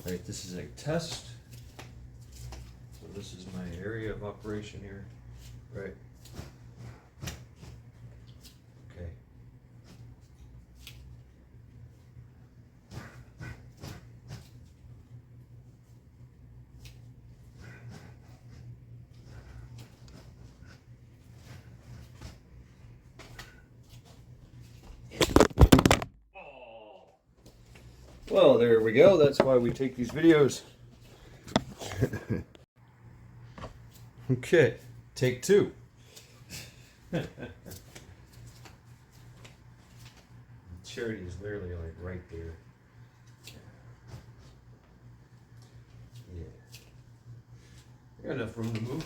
Right, this is a test. So this is my area of operation here, right? Okay. Well, there we go. That's why we take these videos. Okay, take two. Charity is literally like right there. Yeah. I got enough room to move.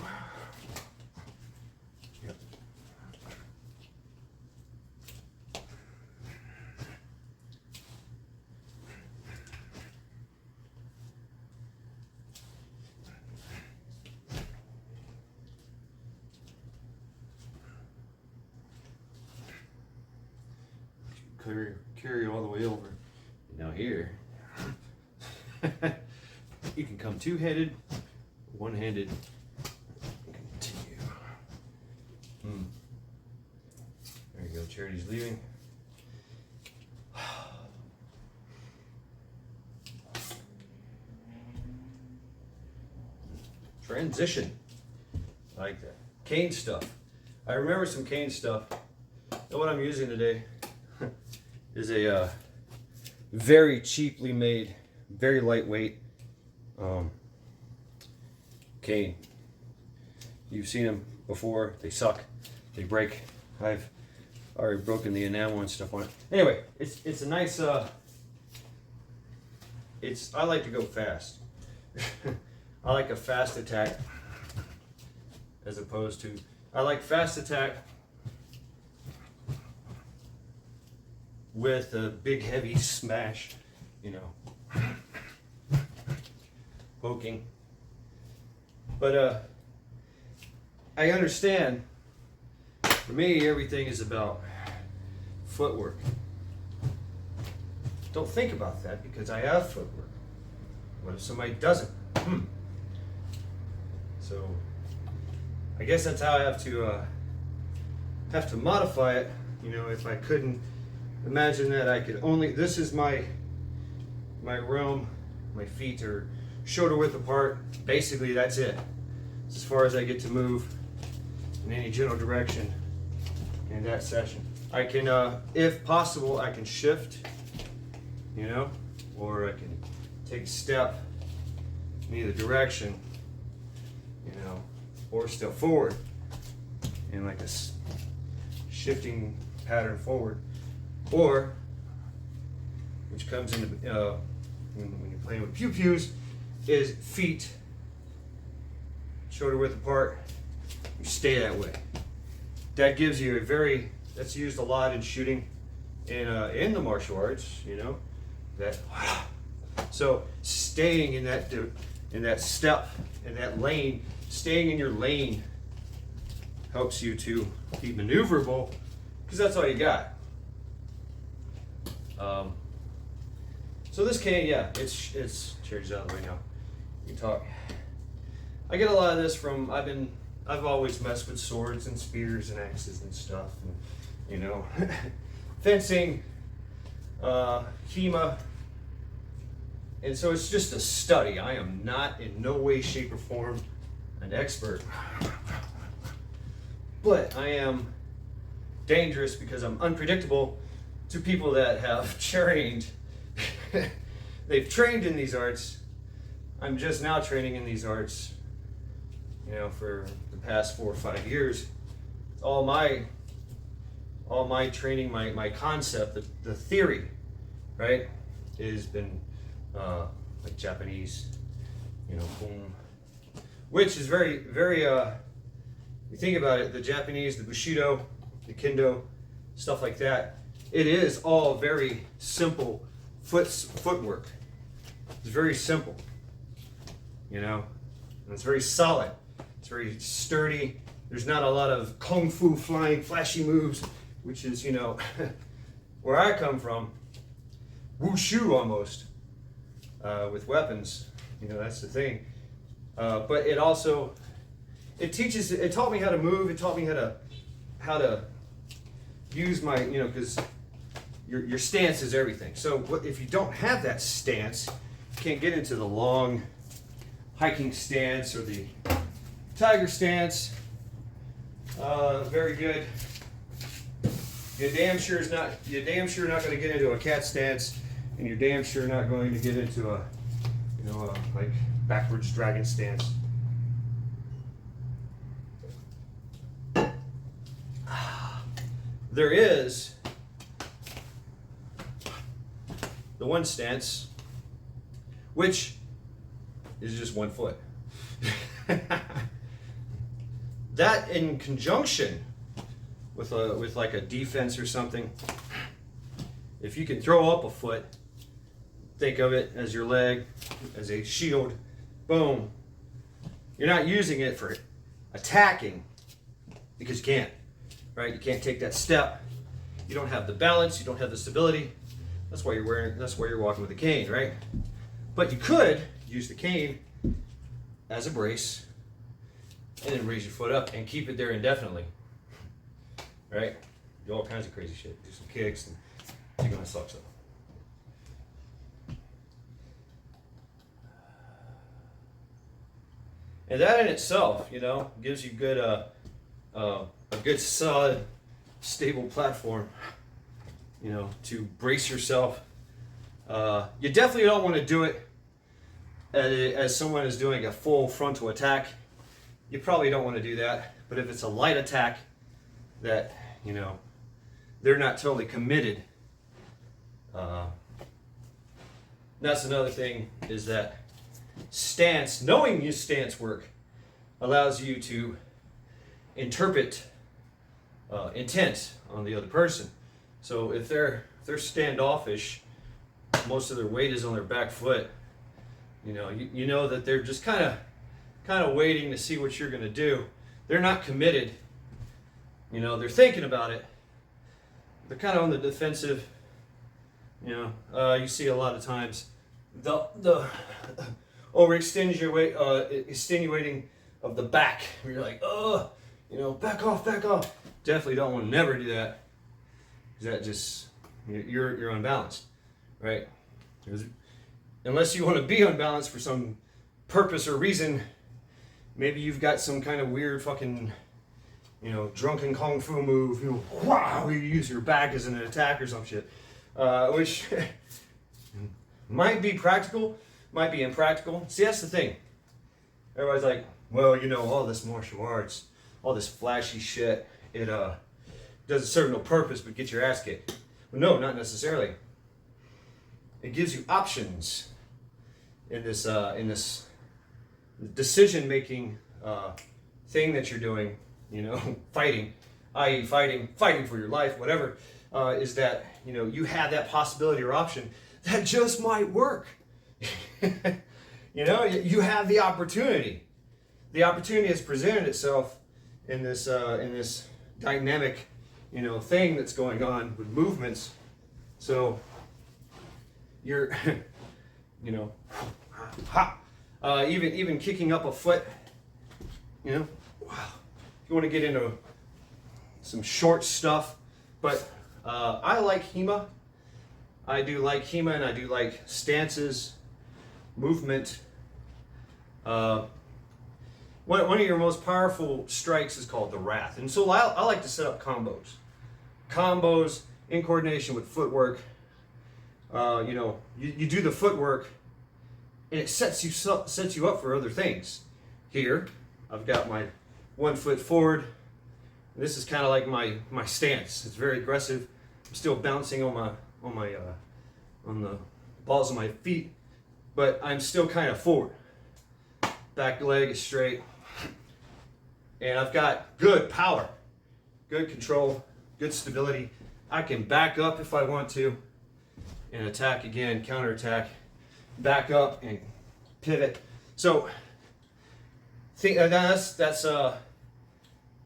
Yep. Carry all the way over. Now here, you can come two-handed, one-handed. Continue. There you go. Charity's leaving. Transition. I like that. Cane stuff. I remember some cane stuff. And what I'm using today is a very cheaply made, very lightweight cane. You've seen them before. They suck. They break. I've already broken the enamel and stuff on it. Anyway, it's a nice. I like to go fast. I like a fast attack as opposed to. I like fast attack with a big heavy smash, you know, poking. But I understand, for me, everything is about footwork. Don't think about that because I have footwork. What if somebody doesn't? So I guess that's how I have to modify it. You know, if I couldn't imagine that I could only, this is my realm, my feet are shoulder width apart. Basically that's it. It's as far as I get to move in any general direction in that session. I can, if possible, I can shift, you know, or I can take a step in either direction, you know, or step forward in like a shifting pattern forward. Or, which comes into when you're playing with pew-pews, is feet shoulder width apart. You stay that way. That gives you a very, that's used a lot in shooting in the martial arts, you know. That so staying in that step, in that lane, staying in your lane helps you to be maneuverable because that's all you got. So this cane, yeah, it's Charity's out of the way now. You can talk. I get a lot of this from I've always messed with swords and spears and axes and stuff, and you know, fencing, HEMA, and so it's just a study. I am not in no way, shape, or form an expert, but I am dangerous because I'm unpredictable to people that have trained. They've trained in these arts. I'm just now training in these arts, you know, for the past 4 or 5 years. All my training, my concept, the theory, right, has been like Japanese, you know, boom, which is very, very, you think about it, the Japanese, the Bushido, the Kendo, stuff like that, it is all very simple footwork. It's very simple, you know, and it's very solid. It's very sturdy. There's not a lot of kung fu flying flashy moves, which is, you know, where I come from, wushu almost. with weapons. You know, that's the thing. But it taught me how to move. It taught me how to use my, you know, because your stance is everything. So if you don't have that stance, you can't get into the long hiking stance or the tiger stance. Very good. You're damn sure not going to get into a cat stance, and you're damn sure not going to get into a, you know, like backwards dragon stance. There is the one stance, which is just 1 foot. That in conjunction with like a defense or something, if you can throw up a foot, think of it as your leg, as a shield, boom. You're not using it for attacking because you can't, right? You can't take that step. You don't have the balance, you don't have the stability. That's why you're walking with a cane, right? But you could use the cane as a brace and then raise your foot up and keep it there indefinitely, right? Do all kinds of crazy shit. Do some kicks and you're gonna suck stuff. And that in itself, you know, gives you a good solid, stable platform, you know, to brace yourself. You definitely don't want to do it as someone is doing a full frontal attack. You probably don't want to do that. But if it's a light attack that, you know, they're not totally committed, that's another thing, is that stance, knowing your stance work allows you to interpret intent on the other person. So if they're standoffish, most of their weight is on their back foot, you know that they're just kind of waiting to see what you're going to do. They're not committed. You know, they're thinking about it. They're kind of on the defensive. You know, you see a lot of times the extenuating of the back. You're like, oh, you know, back off. Definitely don't want to never do that. That just, you're unbalanced, right? Unless you want to be unbalanced for some purpose or reason, maybe you've got some kind of weird fucking, you know, drunken kung fu move, you know, wow, you use your back as an attack or some shit, which might be practical, might be impractical. See, that's the thing. Everybody's like, well, you know, all this martial arts, all this flashy shit, it doesn't serve no purpose but get your ass kicked. Well, no, not necessarily. It gives you options in this decision-making thing that you're doing, you know, fighting, i.e. fighting for your life, whatever, is that, you know, you have that possibility or option that just might work. You know, you have the opportunity. The opportunity has presented itself in this dynamic, you know, thing that's going on with movements. So you're, you know, even kicking up a foot, you know, wow. You want to get into some short stuff, but I like HEMA. I do like HEMA, and I do like stances, movement. One of your most powerful strikes is called the Wrath. And so I like to set up combos. Combos in coordination with footwork. You know, you do the footwork, and it sets you up for other things. Here, I've got my 1 foot forward. This is kind of like my stance. It's very aggressive. I'm still bouncing on the balls of my feet, but I'm still kind of forward. Back leg is straight. And I've got good power, good control, good stability. I can back up if I want to and attack again, counterattack, back up and pivot. So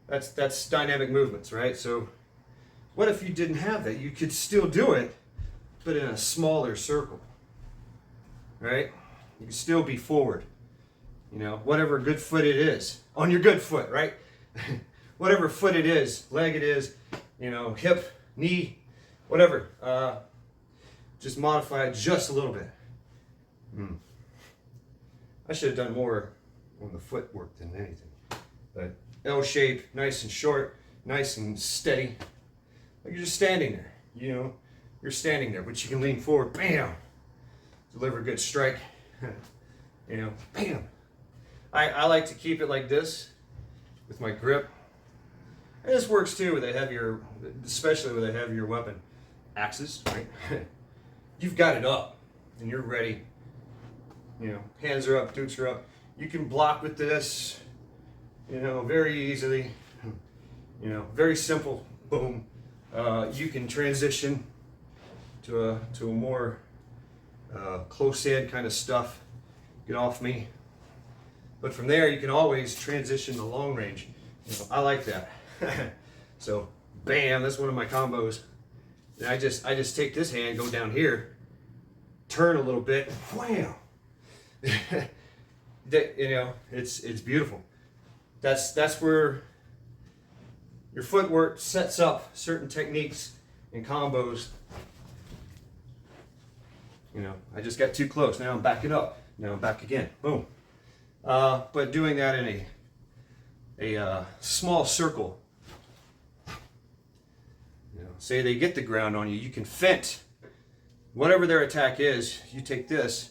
that's dynamic movements, right? So what if you didn't have that? You could still do it, but in a smaller circle, right? You can still be forward. You know, whatever good foot it is, on your good foot, right? Whatever foot it is, leg it is, you know, hip, knee, whatever. Just modify it just a little bit. I should have done more on the footwork than anything. But L shape, nice and short, nice and steady. Like you're just standing there, you know, you're standing there, but you can lean forward, bam, deliver a good strike, you know, bam. I like to keep it like this with my grip. And this works too with a heavier, especially with a heavier weapon. Axes, right? You've got it up and you're ready. You know, hands are up, dukes are up. You can block with this, you know, very easily. You know, very simple, boom. You can transition to a more close-in kind of stuff. Get off me. But from there, you can always transition to long range. You know, I like that. So, bam, that's one of my combos. And I just take this hand, go down here, turn a little bit, wham. You know, it's beautiful. That's where your footwork sets up certain techniques and combos. You know, I just got too close. Now I'm backing up. Now I'm back again. Boom. But doing that in a small circle. You know, say they get the ground on you, you can fent. Whatever their attack is, you take this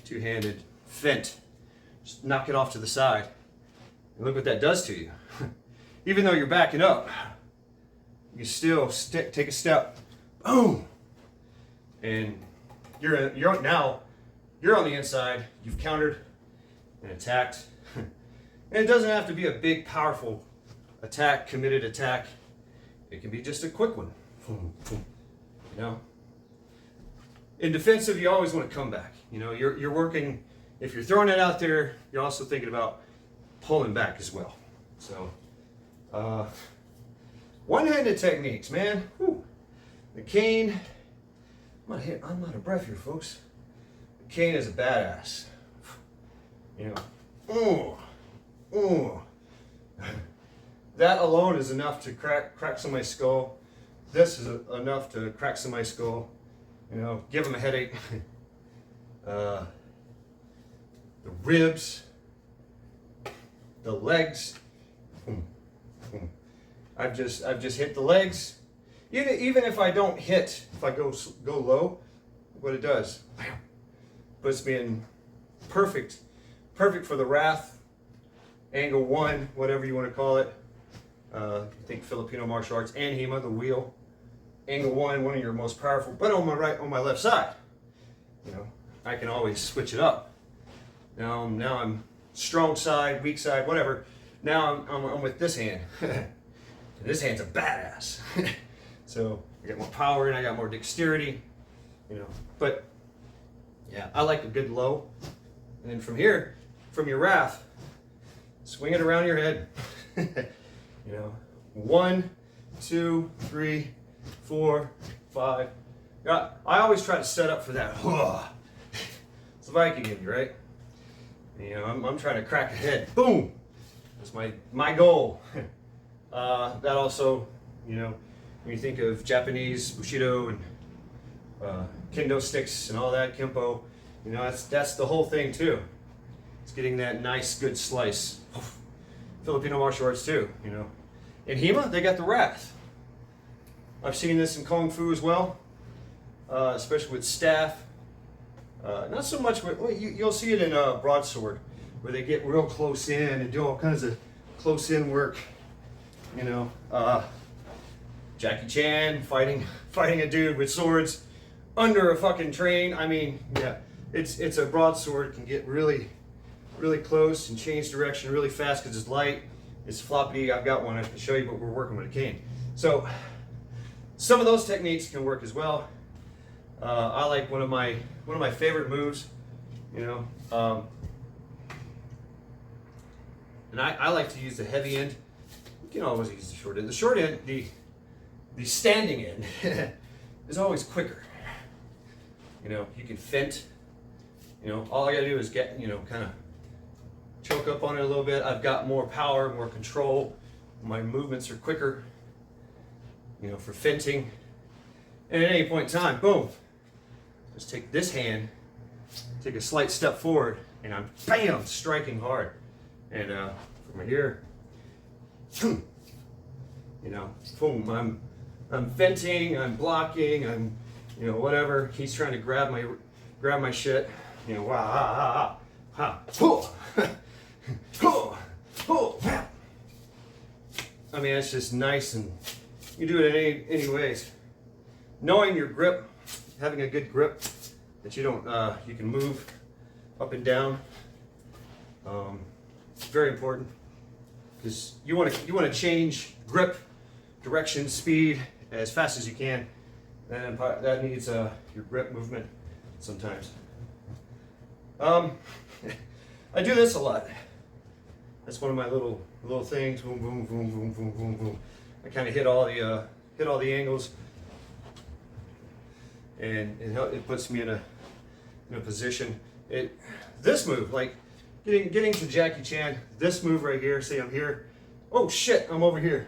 two-handed fent. Just knock it off to the side. And look what that does to you. Even though you're backing up, you still take a step. Boom. And you're now on the inside. You've countered and attacked. And it doesn't have to be a big, powerful attack, committed attack. It can be just a quick one. You know? In defensive, you always want to come back. You know, you're working, if you're throwing it out there, you're also thinking about pulling back as well. So, one-handed techniques, man. Whew. The cane, I'm out of breath here, folks. The cane is a badass. You know, that alone is enough to crack some of my skull. This is enough to crack some of my skull. You know, give them a headache. The ribs, the legs. I've just hit the legs. Even if I don't hit, if I go low, what it does, puts me in perfect for the wrath, angle 1, whatever you want to call it. I think Filipino martial arts, Anhima, the wheel. Angle 1, one of your most powerful, but on my left side. You know, I can always switch it up. Now I'm strong side, weak side, whatever. Now I'm with this hand. And this hand's a badass. So I got more power and I got more dexterity. You know, but yeah, I like a good low. And then from here, from your wrath, swing it around your head. You know, 1, 2, 3, 4, 5. Yeah, I always try to set up for that. It's the Viking in you, right? You know, I'm trying to crack a head. Boom! That's my goal. That also, you know, when you think of Japanese Bushido and kendo sticks and all that, Kempo, you know, that's the whole thing too. It's getting that nice, good slice. Filipino martial arts too, you know. In Hema, they got the wrath. I've seen this in Kung Fu as well, especially with staff. Not so much with, well, you'll see it in broadsword, where they get real close in and do all kinds of close in work. You know, Jackie Chan fighting a dude with swords under a fucking train. I mean, yeah, it's a broadsword, can get really close and change direction really fast because it's light. It's floppy. I've got one. I can show you, but we're working with a cane. So some of those techniques can work as well. I like one of my favorite moves, you know, and I like to use the heavy end. You can always use the short end. The short end, the standing end, is always quicker. You know, you can fent, You know, all I gotta do is get, you know, kind of choke up on it a little bit. I've got more power, more control. My movements are quicker, you know, for fencing. And at any point in time, boom, just take this hand, take a slight step forward, and I'm bam, striking hard. And from here, you know, boom, I'm fencing, I'm blocking, I'm, you know, whatever. He's trying to grab my shit, you know, wah, ha, ha, I mean, it's just nice, and you do it in any ways. Knowing your grip, having a good grip that you don't, you can move up and down. It's very important because you want to change grip, direction, speed as fast as you can, and that needs your grip movement sometimes. I do this a lot. That's one of my little things. Boom, boom, boom, boom, boom, boom, boom. I kind of hit all the angles, and it puts me in a position. This move, like getting to Jackie Chan, this move right here. Say I'm here. Oh shit, I'm over here.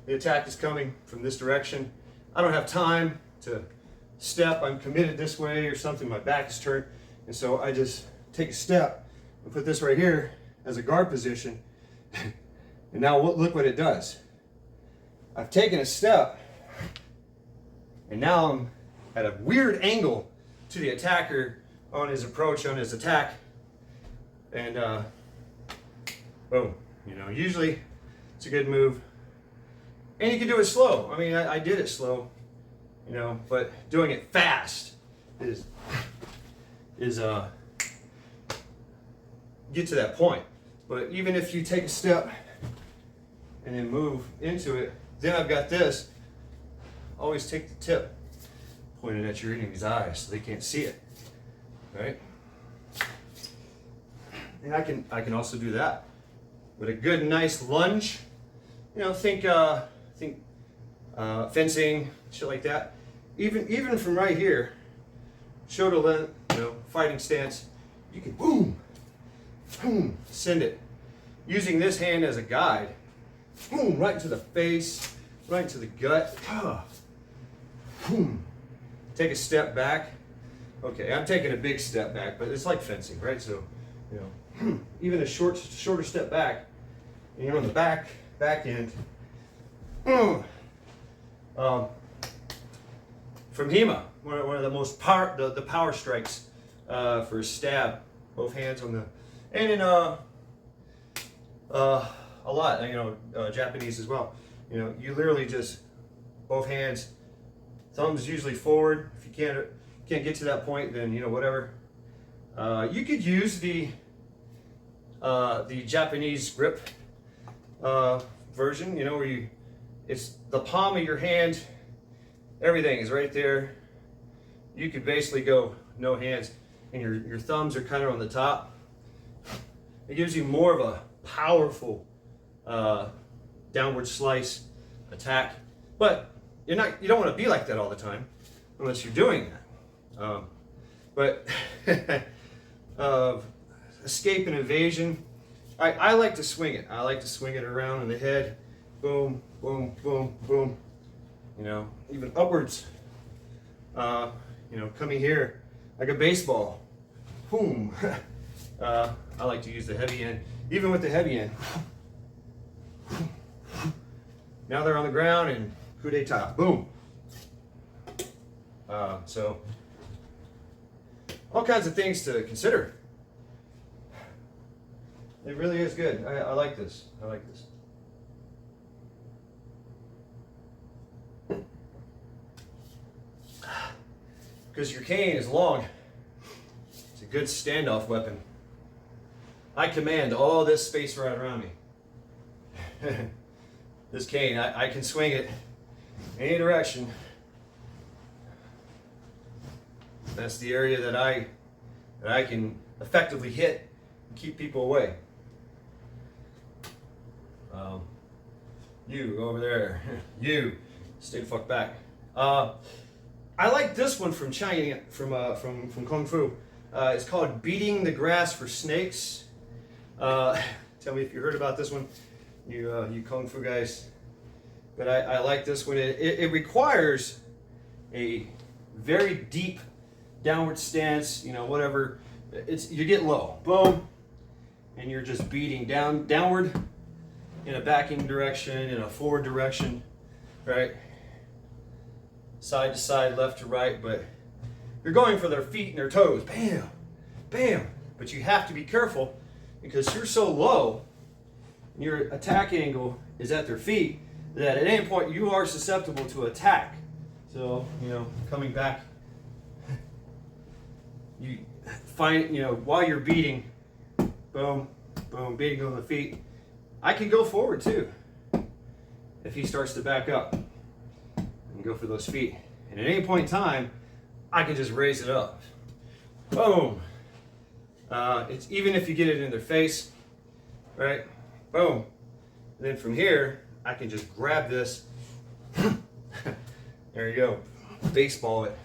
The attack is coming from this direction. I don't have time to step. I'm committed this way or something. My back is turned, and so I just take a step and put this right here as a guard position. And now look what it does. I've taken a step, and now I'm at a weird angle to the attacker on his approach, on his attack. And boom, you know, usually it's a good move. And you can do it slow. I mean, I did it slow, you know, but doing it fast is get to that point. But even if you take a step and then move into it, then I've got this. Always take the tip pointed at your enemy's eyes so they can't see it, right? And I can also do that with a good, nice lunge. You know, think fencing, shit like that. Even from right here, shoulder length, you know, fighting stance, you can boom, boom, send it. Using this hand as a guide, boom, right into the face, right into the gut. Boom. Take a step back. Okay, I'm taking a big step back, but it's like fencing, right? So, you know, even a shorter step back, and you're on the back end. From HEMA, one of the most the power strikes for a stab, both hands on the, and in a lot, you know, Japanese as well. You know, you literally just both hands, thumbs usually forward. If you can't get to that point, then you know, whatever. You could use the Japanese grip version, you know, where it's the palm of your hand, everything is right there. You could basically go no hands, and your thumbs are kind of on the top. It gives you more of a powerful downward slice attack, but you don't want to be like that all the time unless you're doing that. But escape and evasion, I like to swing it. I like to swing it around in the head. Boom, boom, boom, boom. You know, even upwards. You know, coming here like a baseball. Boom. I like to use the heavy end. Even with the heavy end. Now they're on the ground and coup d'etat. Boom. So, all kinds of things to consider. It really is good. I like this. I like this. Because your cane is long. It's a good standoff weapon. I command all this space right around me. This cane, I can swing it any direction. That's the area that I can effectively hit and keep people away. You go over there. You stay the fuck back. I like this one from China, from Kung Fu. It's called Beating the Grass for Snakes. Tell me if you heard about this one, you Kung Fu guys. But I like this one. It requires a very deep downward stance, you know, whatever. You get low, boom, and you're just beating downward in a backing direction, in a forward direction, right? Side to side, left to right, but you're going for their feet and their toes, bam, bam. But you have to be careful because you're so low, and your attack angle is at their feet, that at any point you are susceptible to attack. So, you know, coming back, you find, you know, while you're beating, boom, boom, beating on the feet, I can go forward too if he starts to back up and go for those feet. And at any point in time, I can just raise it up. Boom. It's even if you get it in their face, right? Boom. And then from here, I can just grab this. There you go. Baseball it.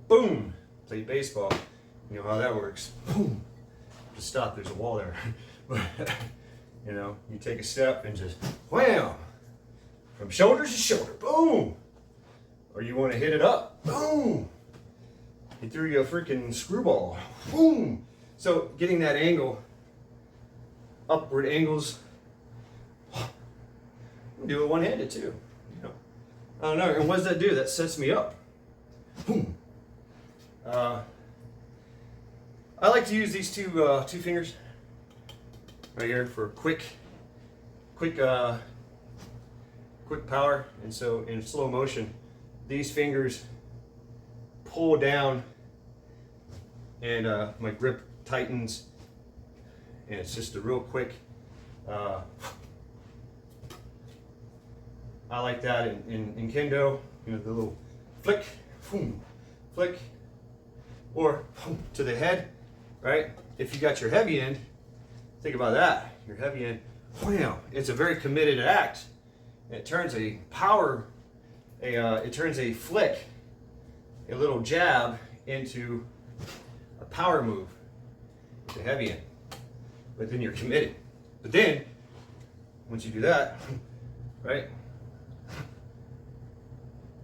Boom. Play baseball. You know how that works. Boom. Just stop. There's a wall there. You know, you take a step and just wham. From shoulder to shoulder. Boom. Or you want to hit it up. Boom. He threw you a freaking screwball. Boom. So getting that angle, upward angles. Do it one-handed too. You know, I don't know. And what does that do? That sets me up. Boom. I like to use these two fingers right here for quick power. And so in slow motion, these fingers pull down, and my grip tightens, and it's just a real quick. I like that in kendo, you know, the little flick, boom, flick, or boom, to the head, right? If you got your heavy end, think about that. Your heavy end, wham, it's a very committed act. It turns a power, it turns a flick, a little jab into a power move, the heavy end. But then you're committed. But then, once you do that, right?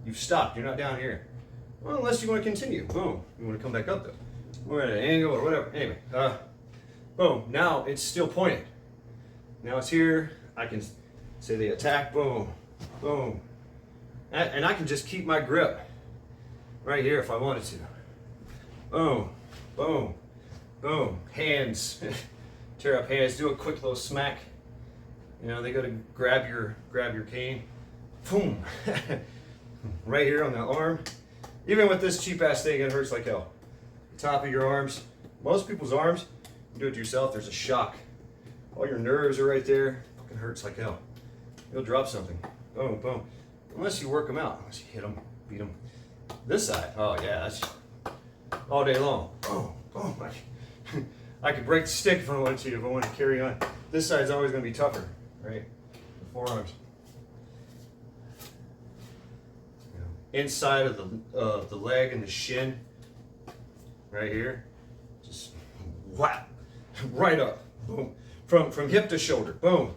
You've stopped. You're not down here. Well, unless you want to continue. Boom. You want to come back up though. We're at an angle or whatever. Anyway, boom. Now it's still pointed. Now it's here. I can say the attack. Boom. Boom. And I can just keep my grip right here if I wanted to. Boom. Boom. Boom. Hands. Tear up hands. Do a quick little smack. You know, they go to grab your cane. Boom. Right here on the arm. Even with this cheap ass thing, it hurts like hell. The top of your arms. Most people's arms, you do it yourself, there's a shock. All your nerves are right there. Fucking hurts like hell. You'll drop something. Boom, boom. Unless you work them out. Unless you hit them, beat them. This side, oh yeah, that's all day long. Boom, boom. I could break the stick if I wanted to, if I wanted to carry on. This side's always going to be tougher, right? The forearms. Inside of the leg and the shin, right here, just whap, right up, boom, from hip to shoulder, boom.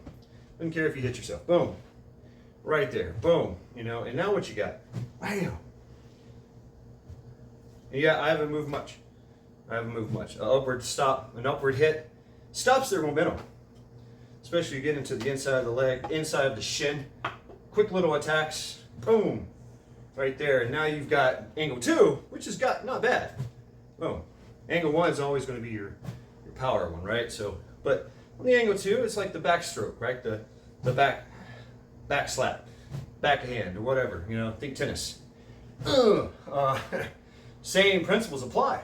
Doesn't care if you hit yourself, boom, right there, boom. You know, and now what you got? Bam. And yeah, I haven't moved much. An upward stop, an upward hit, stops their momentum. Especially you get into the inside of the leg, inside of the shin. Quick little attacks, boom. Right there, and now you've got angle 2, which has got not bad. Boom. Angle 1 is always going to be your power one, right? So, but on the angle 2, it's like the backstroke, right? The back slap, backhand, or whatever. You know, think tennis. Same principles apply.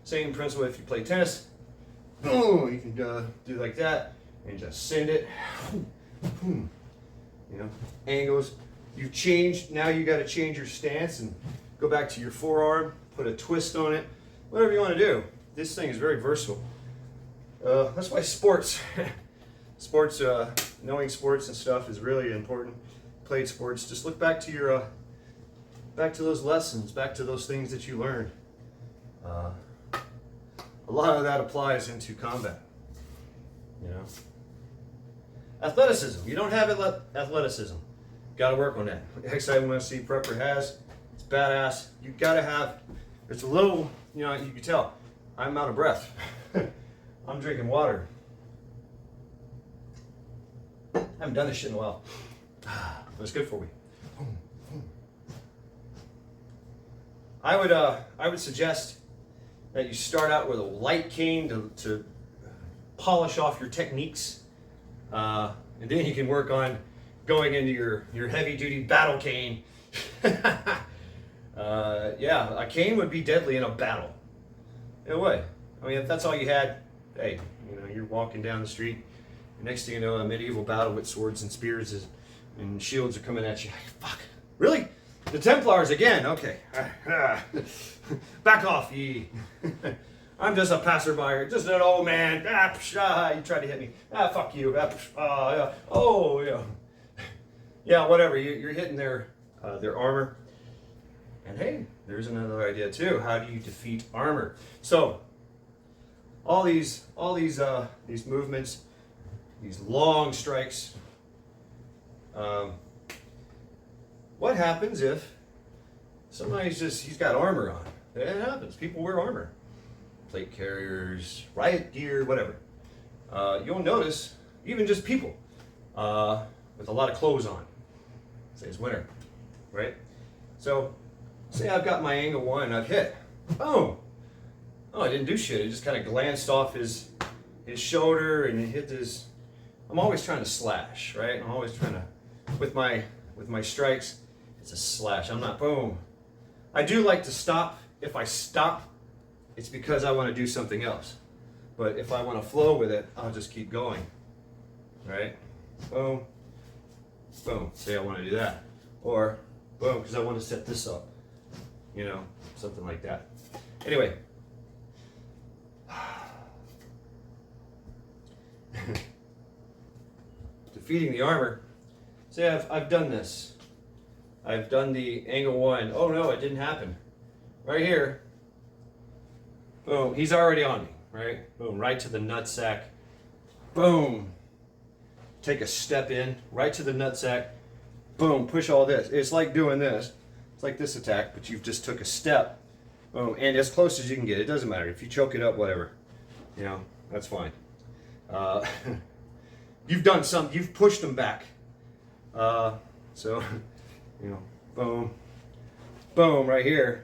Same principle if you play tennis. Boom, you can do like that and just send it. You know, angles. You've changed, now you got to change your stance and go back to your forearm, put a twist on it, whatever you want to do. This thing is very versatile. That's why knowing sports and stuff is really important. Played sports, just look back to your back to those lessons, back to those things that you learned. A lot of that applies into combat. You know, athleticism. You don't have athleticism. Got to work on that. X Nyc Prepper has. It's badass. You got to have. It's a little. You know, you can tell. I'm out of breath. I'm drinking water. I haven't done this shit in a while. But it's good for me. I would suggest that you start out with a light cane to polish off your techniques, and then you can work on going into your heavy-duty battle cane. Yeah, a cane would be deadly in a battle. It would. I mean, if that's all you had, hey, you know, you're walking down the street, and next thing you know, a medieval battle with swords and spears and shields are coming at you. Fuck, really? The Templars again? Okay. Back off, ye. I'm just a passerby, just an old man. You tried to hit me. Fuck you. Yeah. Oh, yeah. Yeah, whatever. You're hitting their armor. And hey, there's another idea too. How do you defeat armor? So, all these movements, these long strikes. What happens if somebody's he's got armor on? It happens. People wear armor. Plate carriers, riot gear, whatever. You'll notice, even just people with a lot of clothes on. Say it's winter, right? So, say I've got my angle 1 and I've hit. Boom! Oh, I didn't do shit. It just kind of glanced off his shoulder and it hit his. I'm always trying to slash, right? I'm always trying to, with my strikes, it's a slash. I'm not boom. I do like to stop. If I stop, it's because I want to do something else. But if I want to flow with it, I'll just keep going. Right? Boom. Boom. Say I want to do that. Or boom, because I want to set this up. You know, something like that. Anyway. Defeating the armor. Say I've done this. I've done the angle 1. Oh no, it didn't happen. Right here. Boom. He's already on me. Right? Boom. Right to the nutsack. Boom. Take a step in. Right to the nutsack. Boom. Push all this. It's like doing this. It's like this attack, but you've just took a step. Boom. And as close as you can get. It doesn't matter. If you choke it up, whatever. You know, that's fine. You've done some. You've pushed them back. So, you know, boom, boom, right here.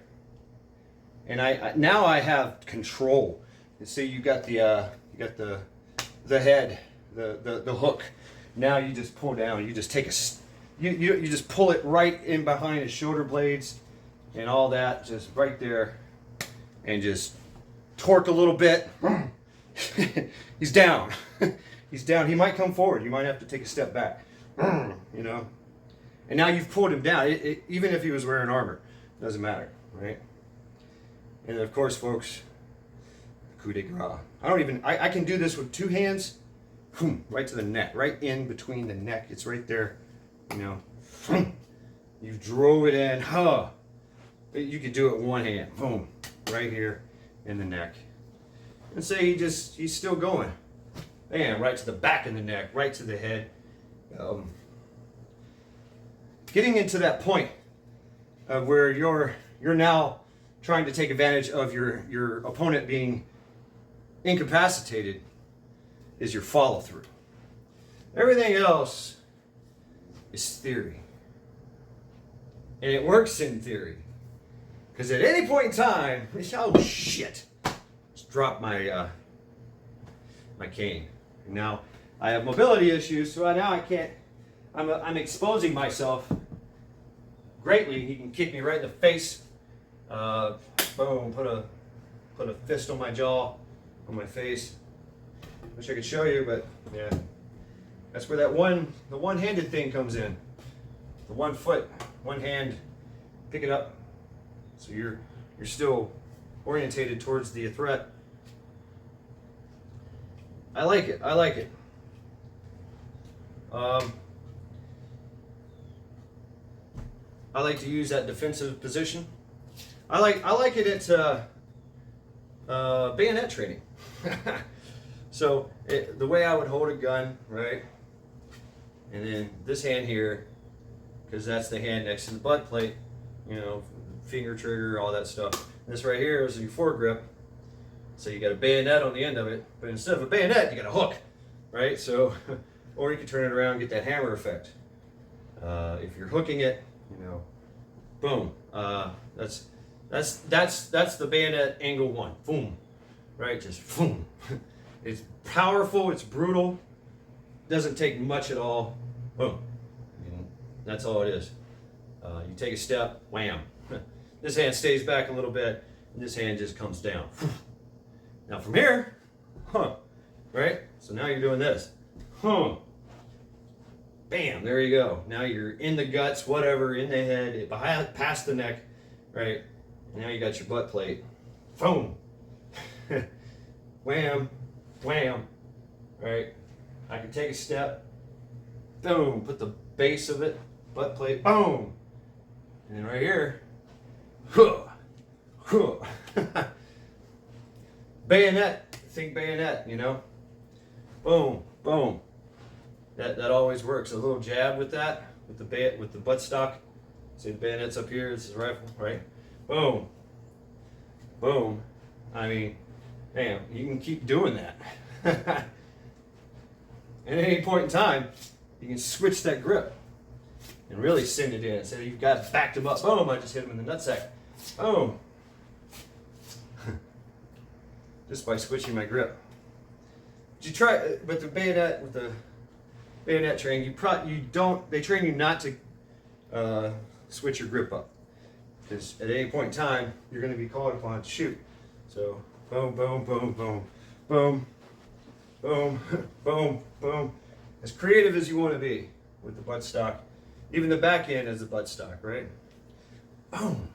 And now I have control. You see, you got the head, the hook. Now you just pull down. You just take you just pull it right in behind his shoulder blades, and all that, just right there, and just torque a little bit. He's down. He's down. He might come forward. You might have to take a step back. You know. And now you've pulled him down. Even if he was wearing armor, doesn't matter, right? And of course, folks, coup de grace. I can do this with 2 hands, right to the neck, right in between the neck. It's right there, you know. You drove it in, You could do it with 1 hand, boom, right here in the neck. And say he's still going. Bam, right to the back of the neck, right to the head. Getting into that point of where you're now trying to take advantage of your opponent being incapacitated is your follow through. Everything else is theory. And it works in theory. Because at any point in time, oh shit, just drop my my cane. And now I have mobility issues, so now I can't. I'm exposing myself greatly. He can kick me right in the face. Boom! Put a fist on my jaw, on my face. Wish I could show you, but yeah, that's where the one-handed thing comes in. The 1 foot, 1 hand, pick it up. So you're still orientated towards the threat. I like it. I like it. I like to use that defensive position. I like it at bayonet training. So the way I would hold a gun, right? And then this hand here, because that's the hand next to the butt plate, you know, finger trigger, all that stuff. This right here is your foregrip. So you got a bayonet on the end of it, but instead of a bayonet, you got a hook, right? So, or you can turn it around and get that hammer effect. If you're hooking it, you know, boom. That's the bayonet angle one. Boom, right? Just boom. It's powerful. It's brutal. Doesn't take much at all. Boom. That's all it is. You take a step, wham. This hand stays back a little bit, and this hand just comes down. Now from here, right? So now you're doing this. Bam, there you go. Now you're in the guts, whatever, in the head, behind, past the neck, right? And now you got your butt plate. Boom. Wham, wham, right? I can take a step, boom, put the base of it, butt plate, boom. And then right here, bayonet, think bayonet, you know? Boom, boom. That always works. A little jab with that, with the butt stock. See the bayonet's up here, this is rifle, right? Boom. Boom. I mean, damn, you can keep doing that. And at any point in time, you can switch that grip and really send it in. So you've got backed him up. Boom, I just hit him in the nutsack. Boom. Just by switching my grip. But you try, but the bayonet, with the bayonet training, they train you not to switch your grip up. Because at any point in time, you're going to be called upon to shoot. So, boom, boom, boom, boom, boom, boom, boom, boom. As creative as you want to be with the butt stock. Even the back end is the butt stock, right? Boom.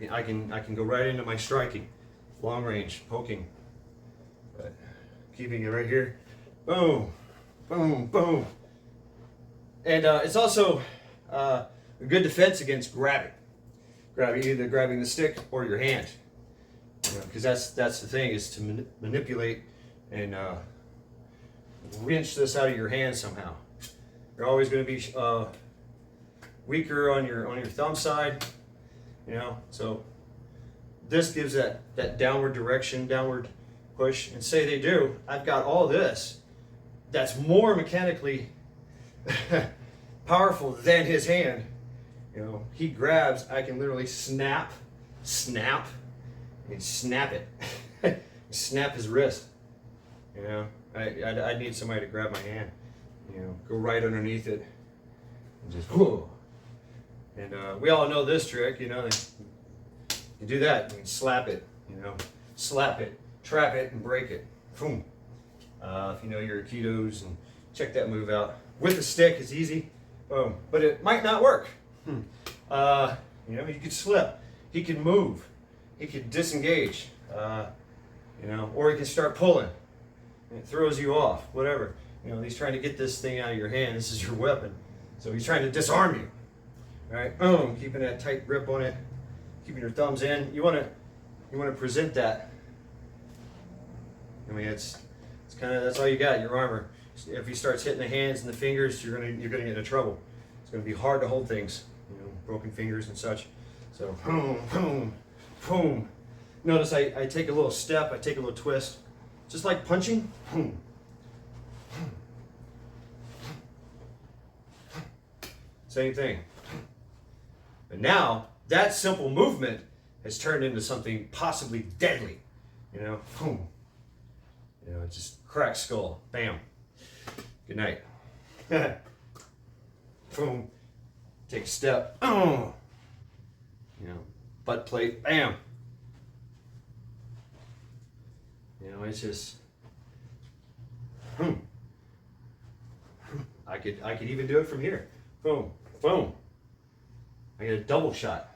I can go right into my striking, long range, poking, but keeping it right here. Boom, boom, boom. And it's also a good defense against grabbing, either grabbing the stick or your hand, because that's the thing, is to manipulate and wrench this out of your hand somehow. You're always going to be weaker on your thumb side, you know. So this gives that downward direction, downward push. And say they do, I've got all this that's more mechanically powerful than his hand. You know, he grabs, I can literally snap, and snap it. Snap his wrist. You know, I need somebody to grab my hand. You know, go right underneath it and just whoa. And we all know this trick, you know. You do that, you can slap it, you know, slap it, trap it, and break it. Boom. If you know your Aikidos, and check that move out. With a stick, it's easy. Boom. But it might not work. You know, you could slip. He can move. He could disengage. You know, or he can start pulling. And it throws you off. Whatever. You know, he's trying to get this thing out of your hand. This is your weapon. So he's trying to disarm you. All right. Boom. Keeping that tight grip on it. Keeping your thumbs in. You want to present that. I mean, it's kind of, that's all you got. Your armor. If he starts hitting the hands and the fingers, you're gonna get into trouble. It's gonna be hard to hold things. You know, broken fingers and such. So boom, boom, boom. Notice I take a little step. I take a little twist. Just like punching. Boom. Same thing. But now that simple movement has turned into something possibly deadly. You know, boom. You know, it just cracks skull. Bam. Good night. Boom. Take a step. Oh. You know, butt plate. Bam. You know, it's just. I could even do it from here. Boom. Boom. I get a double shot.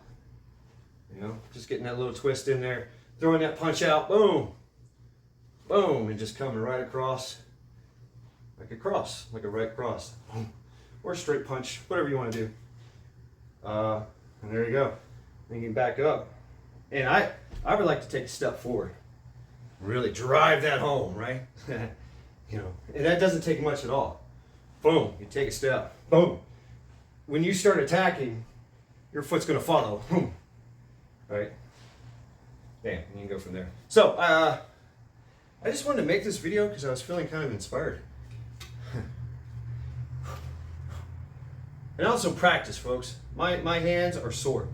You know, just getting that little twist in there, throwing that punch out. Boom. Boom, and just coming right across, like a cross, like a right cross. Boom. Or a straight punch, whatever you want to do. And there you go. Then you can back up. And I would like to take a step forward. Really drive that home, right? You know, and that doesn't take much at all. Boom, you take a step. Boom. When you start attacking, your foot's going to follow. Boom. Right? Bam, and you can go from there. So, I just wanted to make this video because I was feeling kind of inspired. And also practice, folks. My hands are sore.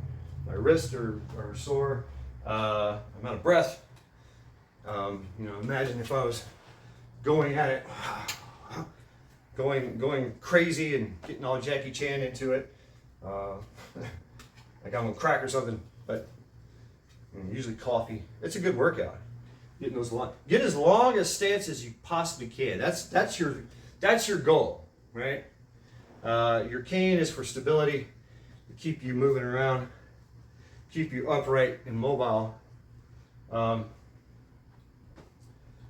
My wrists are sore. I'm out of breath. You know, imagine if I was going at it, going crazy and getting all Jackie Chan into it, like I'm on crack or something. But usually coffee. It's a good workout. Get as long a stance as you possibly can. That's your goal, right? Your cane is for stability, to keep you moving around, keep you upright and mobile.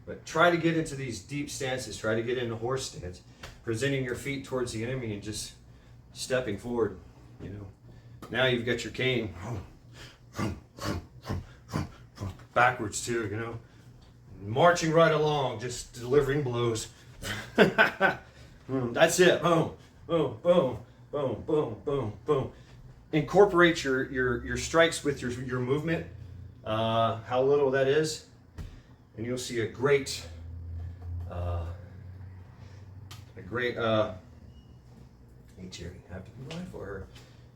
But try to get into these deep stances. Try to get into horse stance, presenting your feet towards the enemy and just stepping forward. You know, now you've got your cane backwards too. You know, marching right along, just delivering blows. That's it. Boom, boom, boom, boom, boom, boom, boom. Incorporate your strikes with your movement. How little that is. And you'll see a great, hey Jerry, I have to be mindful of her.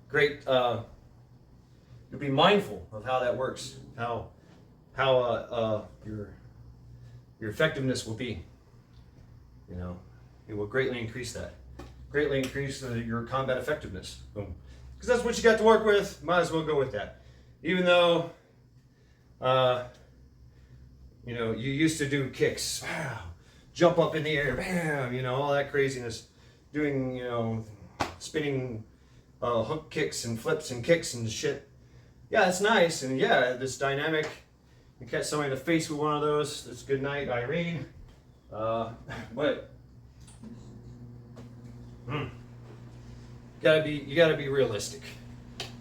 Great, you'll be mindful of how that works, how your effectiveness will be. You know, it will greatly increase that. Greatly increase your combat effectiveness. Boom. Because that's what you got to work with. Might as well go with that. Even though, you know, you used to do kicks, jump up in the air, bam, you know, all that craziness, doing, you know, spinning hook kicks and flips and kicks and shit. Yeah, it's nice, and yeah, this dynamic. You catch somebody in the face with one of those. It's good night, Irene. But you gotta be realistic,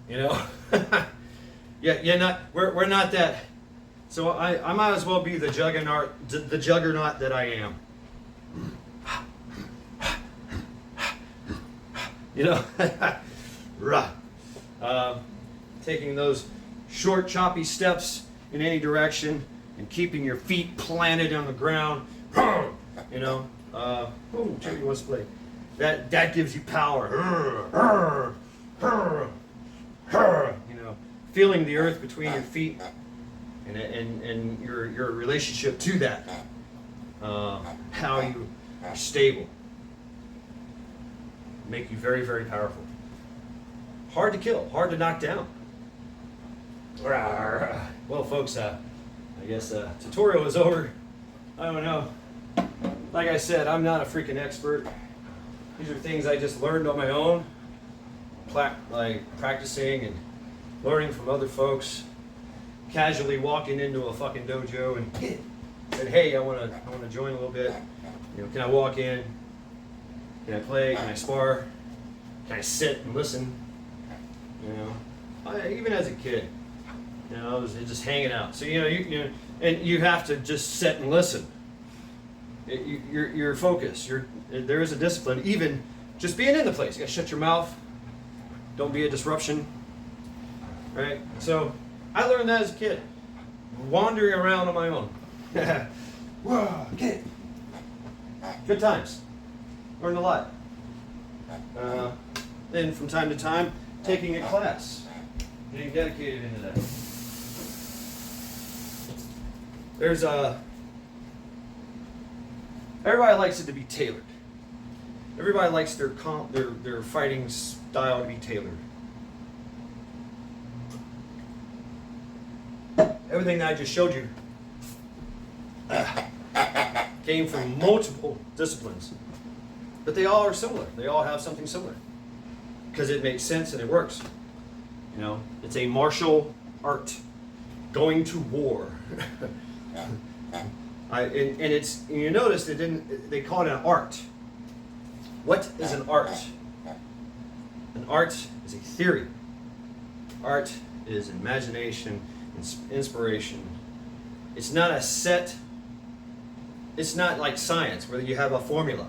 you know. We're not that. So I might as well be the juggernaut that I am. You know, taking those short, choppy steps in any direction and keeping your feet planted on the ground. You know, Jimmy wants to play. That gives you power. You know, feeling the earth between your feet. And your relationship to that, how you are stable, make you very, very powerful. Hard to kill, hard to knock down. Well, folks, I guess tutorial is over. I don't know. Like I said, I'm not a freaking expert. These are things I just learned on my own, like practicing and learning from other folks. Casually walking into a fucking dojo and said, "Hey, I want to join a little bit. You know, can I walk in? Can I play? Can I spar? Can I sit and listen?" You know, even as a kid, you know, I was just hanging out. So you know, and you have to just sit and listen. You're focused. There is a discipline. Even just being in the place, you got to shut your mouth. Don't be a disruption. Right. So. I learned that as a kid, wandering around on my own. Whoa, kid. Good times. Learned a lot. Then from time to time, taking a class, getting dedicated into that. There's everybody likes it to be tailored. Everybody likes their fighting style to be tailored. Everything that I just showed you came from multiple disciplines, but they all are similar. They all have something similar because it makes sense and it works. You know, it's a martial art, going to war. And you notice they call it an art. What is an art? An art is a theory. Art is imagination, inspiration. It's not a set, it's not like science where you have a formula.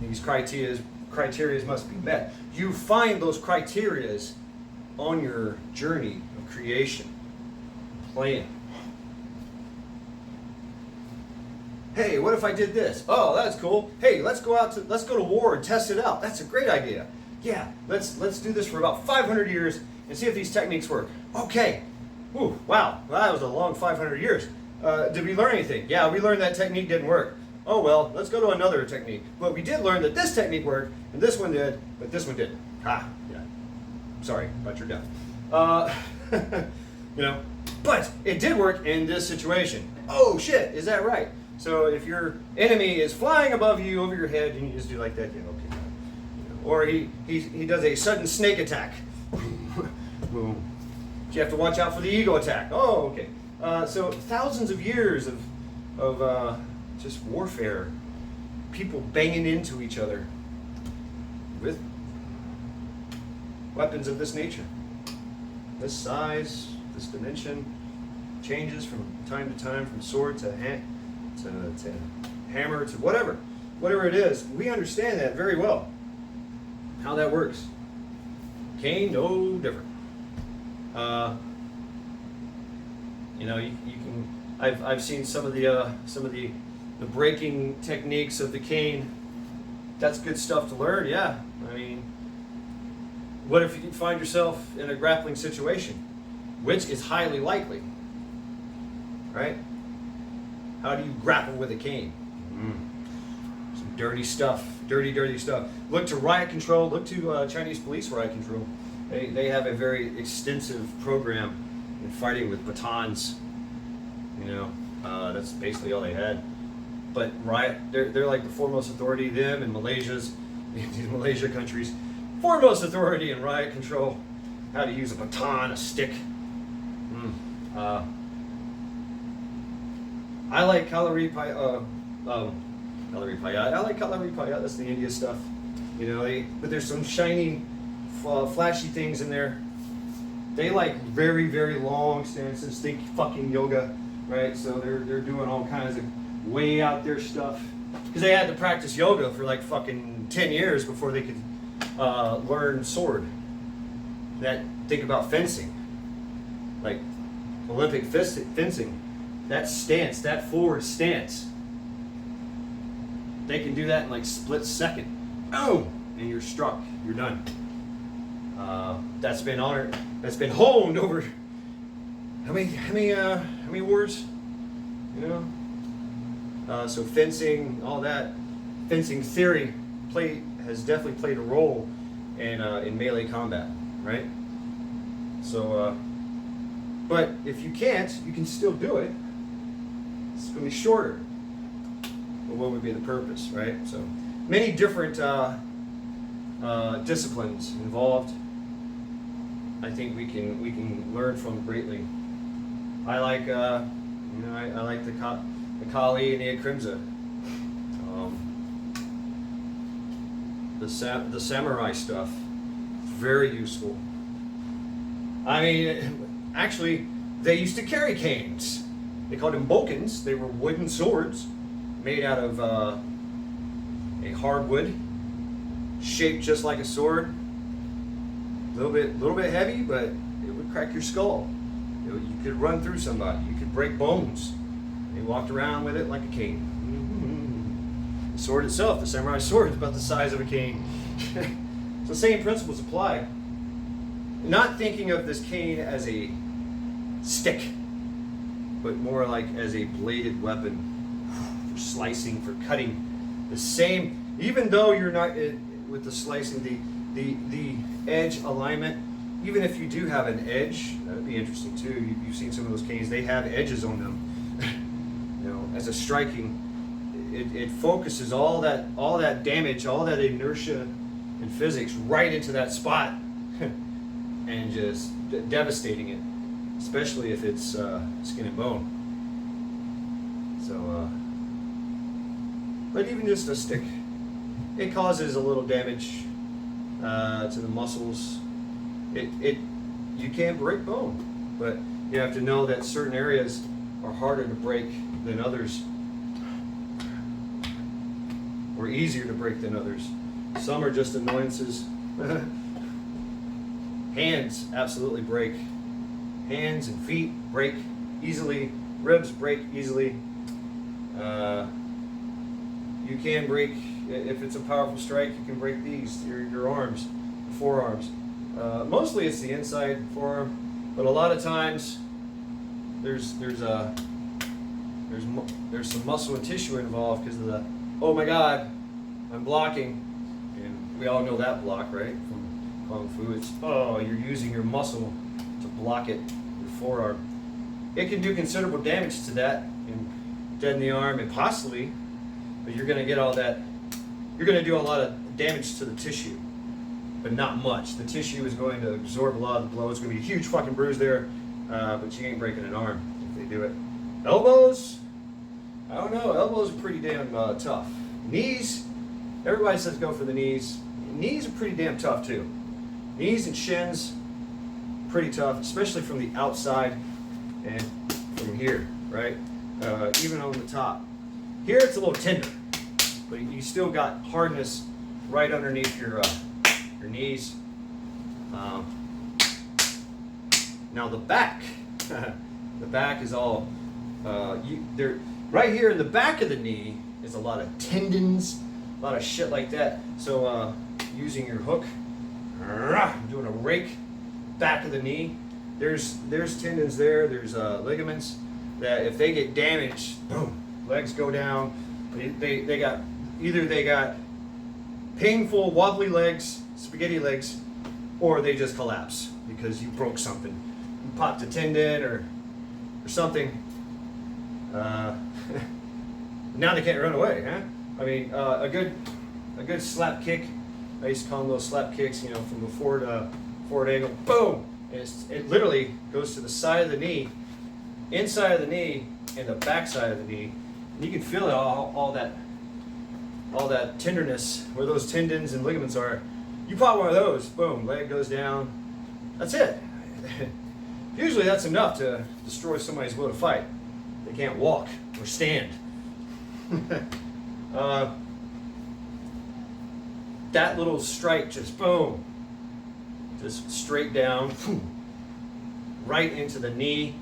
These criteria must be met. You find those criteria on your journey of creation, playing. Hey, what if I did this? Oh, that's cool. Hey, let's go to war and test it out. That's a great idea. Yeah, let's do this for about 500 years and see if these techniques work. Okay. Ooh, wow. Well, that was a long 500 years. Did we learn anything? Yeah, we learned that technique didn't work. Oh well, let's go to another technique. But we did learn that this technique worked, and this one did, but this one didn't. Ah, yeah. Sorry about your death. You know, but it did work in this situation. Oh shit, is that right? So if your enemy is flying above you over your head, and you just do like that, you know, okay. Or he does a sudden snake attack. Boom. You have to watch out for the ego attack. Oh, okay. So thousands of years of just warfare, people banging into each other with weapons of this nature, this size, this dimension, changes from time to time, from sword to hammer to whatever it is. We understand that very well, how that works. Cain, no different. You know, you can. I've seen some of the breaking techniques of the cane. That's good stuff to learn. Yeah, I mean, what if you find yourself in a grappling situation, which is highly likely, right? How do you grapple with a cane? Some dirty stuff, dirty stuff. Look to riot control. Look to Chinese police riot control. They have a very extensive program in fighting with batons. You know, that's basically all they had. But riot, they're like the foremost authority. Them and these Malaysia countries, foremost authority in riot control. How to use a baton, a stick. I like Kalari Paya. I like Kalari Paya. That's the India stuff. You know, but there's some shiny, flashy things in there. They like very, very long stances. Think fucking yoga, right? So they're doing all kinds of way out there stuff because they had to practice yoga for like fucking 10 years before they could learn sword. Think about fencing, like Olympic fencing. That stance, that forward stance, they can do that in like split second. Boom, and you're struck. You're done. That's been honored. That's been honed over how many wars? You know. So fencing, all that, fencing theory has definitely played a role in melee combat, right? So, but if you can't, you can still do it. It's going to be shorter. But what would be the purpose, right? So many different disciplines involved. I think we can learn from greatly. I like I like the Kali and the Akrimsa. The samurai stuff is very useful. I mean, actually, they used to carry canes. They called them bokens. They were wooden swords made out of a hardwood, shaped just like a sword. A little bit heavy, but it would crack your skull. You could run through somebody. You could break bones. They walked around with it like a cane. The sword itself, the samurai sword, is about the size of a cane. So the same principles apply. Not thinking of this cane as a stick, but more like as a bladed weapon for slicing, for cutting. The same, even though you're not with the slicing, the edge alignment, even if you do have an edge, that would be interesting too. You've seen some of those canes, they have edges on them. You know, as a striking, it focuses all that damage, all that inertia and physics right into that spot and just devastating it, especially if it's skin and bone. So, but even just a stick, it causes a little damage to the muscles. It you can't break bone. But you have to know that certain areas are harder to break than others, or easier to break than others. Some are just annoyances. Hands absolutely break. Hands and feet break easily. Ribs break easily. You can break, if it's a powerful strike, you can break these, your arms, forearms. Mostly it's the inside forearm, but a lot of times there's some muscle and tissue involved because of the, oh my God, I'm blocking. And we all know that block, right? From Kung Fu. It's, oh, you're using your muscle to block it, your forearm. It can do considerable damage to that and deaden the arm, and possibly, but you're going to get all that, you're going to do a lot of damage to the tissue, but not much. The tissue is going to absorb a lot of the blow. It's going to be a huge fucking bruise there, but you ain't breaking an arm if they do it. Elbows, I don't know, elbows are pretty damn tough. Knees, everybody says go for the knees. Knees are pretty damn tough too. Knees and shins, pretty tough, especially from the outside and from here, right? Even on the top. Here it's a little tender, but you still got hardness right underneath your knees. Now the back, the back is all, right here in the back of the knee is a lot of tendons, a lot of shit like that. So using your hook, doing a rake, back of the knee, there's tendons there, there's ligaments that if they get damaged, boom, legs go down. They got painful wobbly legs, spaghetti legs, or they just collapse because you broke something. You popped a tendon or something. Now they can't run away, huh? I mean, a good slap kick. I used to call them those slap kicks, you know, from the forward angle. Boom! And it literally goes to the side of the knee, inside of the knee, and the back side of the knee. And you can feel it, all that tenderness where those tendons and ligaments are. You pop one of those, boom, leg goes down. That's it. Usually that's enough to destroy somebody's will to fight. They can't walk or stand. That little strike, just boom, just straight down, right into the knee.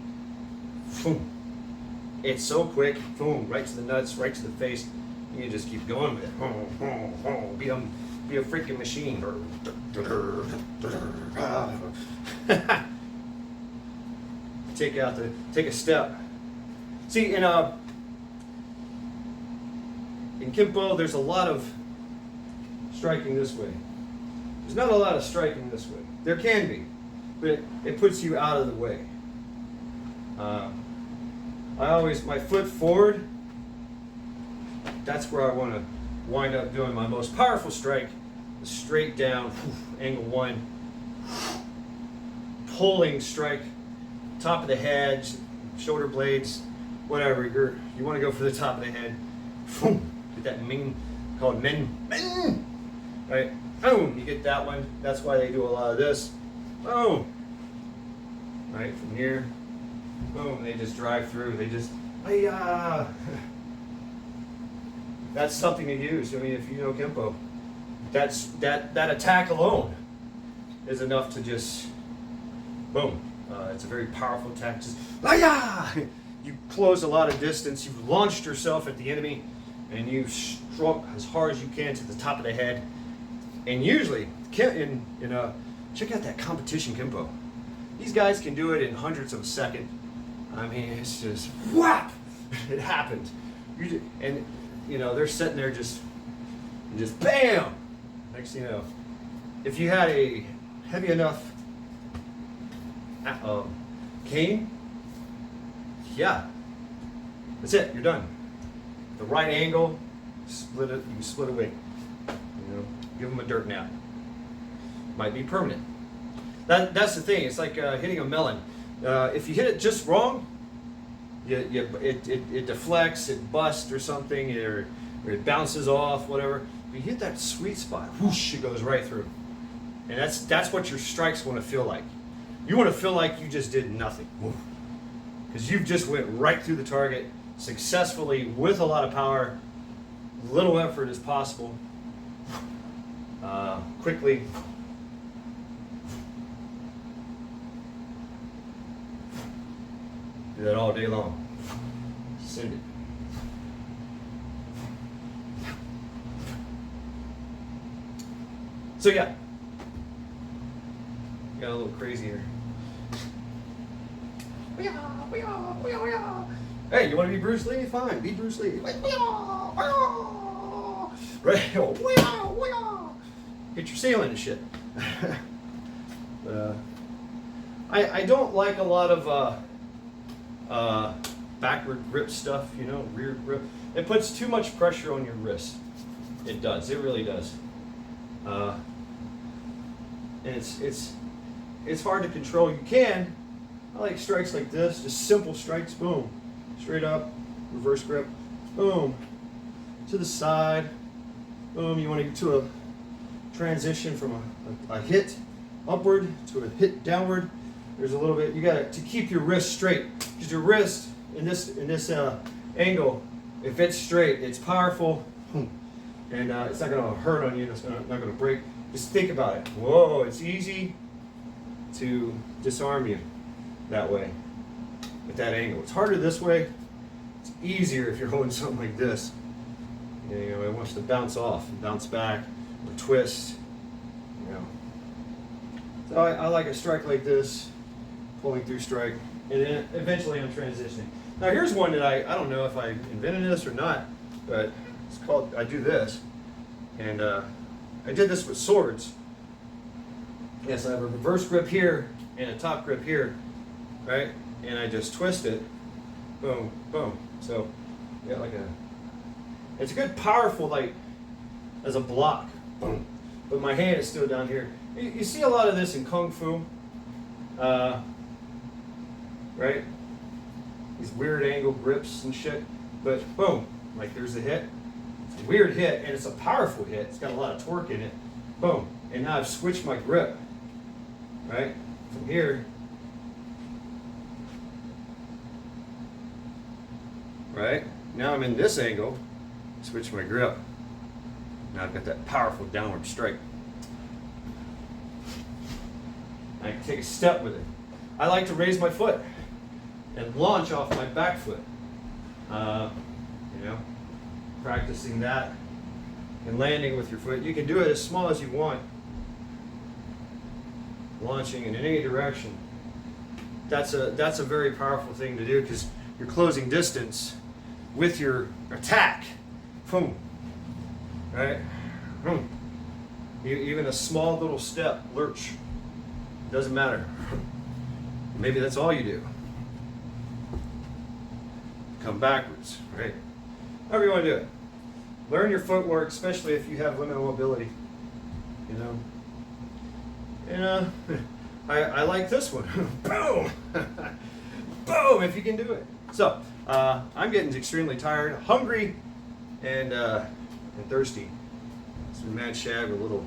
It's so quick, boom, right to the nuts, right to the face. You can just keep going with it. Be a freaking machine. Take a step. See, in Kempo, there's a lot of striking this way. There's not a lot of striking this way. There can be, but it puts you out of the way. My foot forward, that's where I want to wind up doing my most powerful strike. Straight down, angle one, pulling strike, top of the head, shoulder blades, whatever. You want to go for the top of the head. Get that ming, called men, right? Boom, you get that one. That's why they do a lot of this. Boom, right from here. Boom, they just drive through. They just, that's something to use. I mean, if you know Kempo, that attack alone is enough to just, boom. It's a very powerful attack. Just, you close a lot of distance. You've launched yourself at the enemy, and you struck as hard as you can to the top of the head. And usually, check out that competition Kempo. These guys can do it in hundredths of a second. I mean, it's just whap! It happened. They're sitting there just bam! Next thing you know, if you had a heavy enough cane, yeah, that's it. You're done. The right angle, split it. You split a wing. Give them a dirt nap. Might be permanent. That's the thing. It's like hitting a melon. If you hit it just wrong, it deflects, it busts or something, or it bounces off, whatever. If you hit that sweet spot, whoosh, it goes right through. And that's what your strikes want to feel like. You want to feel like you just did nothing. Because you've just went right through the target successfully with a lot of power, little effort as possible, quickly. Do that all day long. Send it. So yeah, got a little crazy here. Hey, you want to be Bruce Lee? Fine, be Bruce Lee. Right? Hit your ceiling and shit. I don't like a lot of backward grip stuff, you know, rear grip. It puts too much pressure on your wrist. It does. It really does. And it's hard to control. You can. I like strikes like this, just simple strikes. Boom, straight up, reverse grip. Boom, to the side. Boom. You want to get to a transition from a hit upward to a hit downward. There's a little bit. You got to keep your wrist straight, because your wrist in this angle, if it's straight, it's powerful, and it's not going to hurt on you. It's not going to break. Just think about it. Whoa, it's easy to disarm you that way with that angle. It's harder this way. It's easier if you're holding something like this. You know, it wants to bounce off and bounce back or twist. You know. So I like a strike like this, pulling through strike, and then eventually I'm transitioning. Now here's one that I don't know if I invented this or not, but it's called, I do this, and I did this with swords. Yes, I have a reverse grip here and a top grip here, right? And I just twist it, boom, boom. So, yeah, like it's a good powerful, like, as a block, boom. But my hand is still down here. You see a lot of this in Kung Fu, right? These weird angle grips and shit, but boom, like there's a hit. It's a weird hit, and it's a powerful hit. It's got a lot of torque in it. Boom, and now I've switched my grip, right? From here, right? Now I'm in this angle, switch my grip. Now I've got that powerful downward strike. I can take a step with it. I like to raise my foot and launch off my back foot. You know, practicing that and landing with your foot. You can do it as small as you want. Launching in any direction. That's a very powerful thing to do, because you're closing distance with your attack. Boom. Right? Boom. Even a small little step, lurch. Doesn't matter. Maybe that's all you do. Come backwards, right? However you want to do it. Learn your footwork, especially if you have limited mobility. You know. And I like this one. Boom! Boom! If you can do it. So I'm getting extremely tired, hungry, and thirsty. It's been mad Shad with a little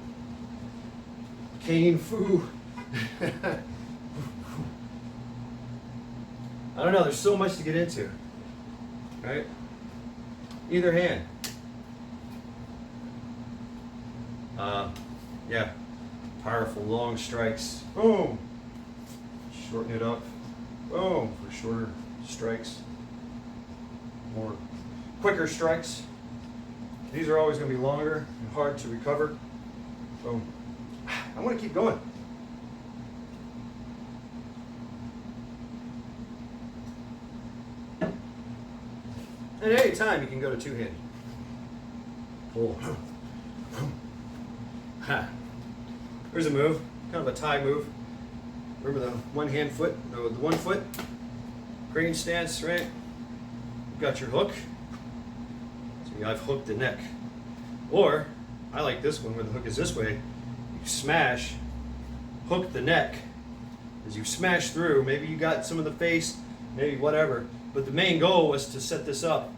cane foo. I don't know, there's so much to get into, right? Either hand. Yeah, powerful long strikes. Boom. Shorten it up. Boom, for shorter strikes. More quicker strikes. These are always going to be longer and hard to recover. Boom. I want to keep going. At any time, you can go to two-handed. Pull. Here's a move, kind of a Thai move. Remember the one-hand foot, no, the one foot. Crane stance, right? You've got your hook. So I've hooked the neck. Or, I like this one where the hook is this way. You smash, hook the neck. As you smash through, maybe you got some of the face, maybe whatever. But the main goal was to set this up,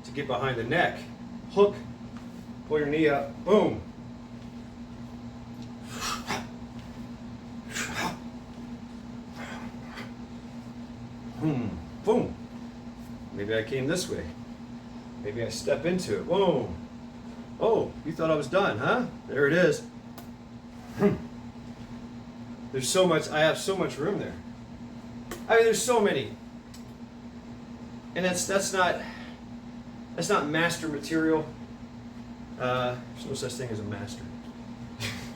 to get behind the neck. Hook, pull your knee up, boom. Boom, boom. Maybe I came this way. Maybe I step into it. Whoa. Oh, you thought I was done, huh? There it is. There's so much, I have so much room there. I mean, there's so many. And that's not master material. There's no such thing as a master.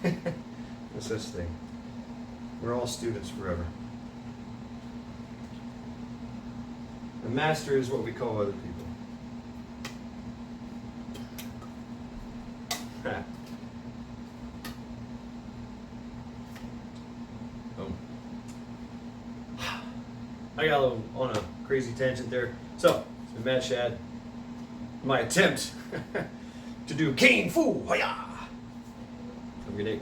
No such thing. We're all students forever. The master is what we call other people. Boom. I got a little on a crazy tangent there. So, it's been Matt Shad. My attempt to do Kung Fu. Hiya! Have a good day.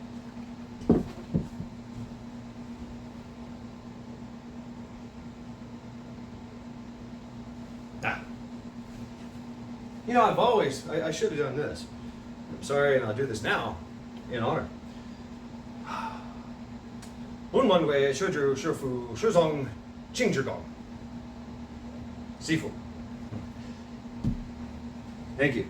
You know, I should have done this. I'm sorry, and I'll do this now in honor. 文文为学者师傅师从敬之高。师傅。Thank you.